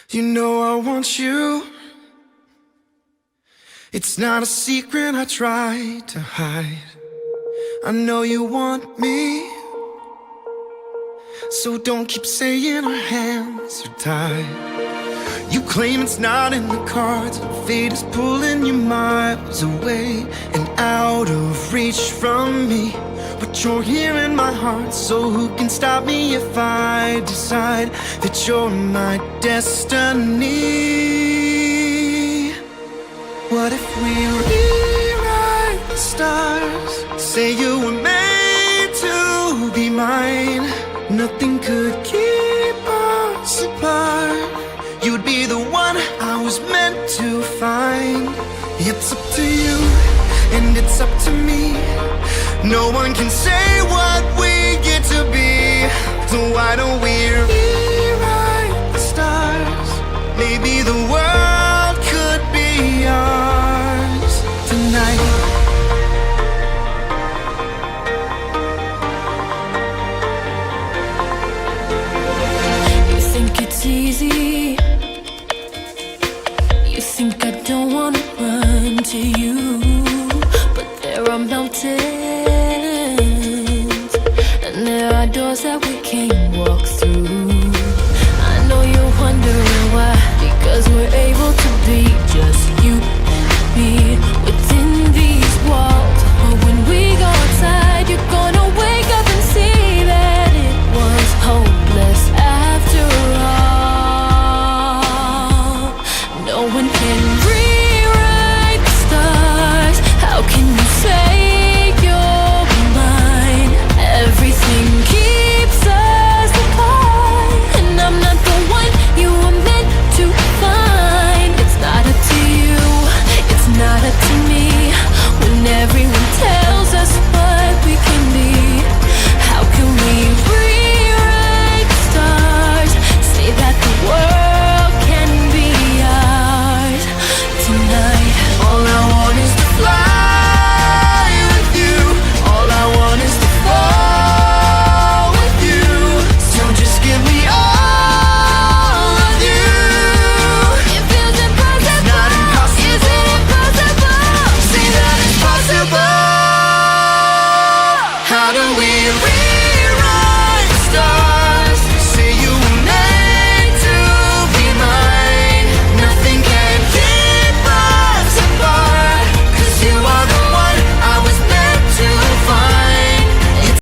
You know I want you. It's not a secret I try to hide. I know you want me, so don't keep saying our hands are tied. You claim it's not in the cards, fate is pulling you miles away and out of reach from me. But you're here in my heart, so who can stop me if I decide that you're my destiny? What if we rewrite the stars? Say you were made to be mine. Nothing could keep us apart. You'd be the one I was meant to find. It's up to you, and it's up to me. No one can say what we get to be. So why don't we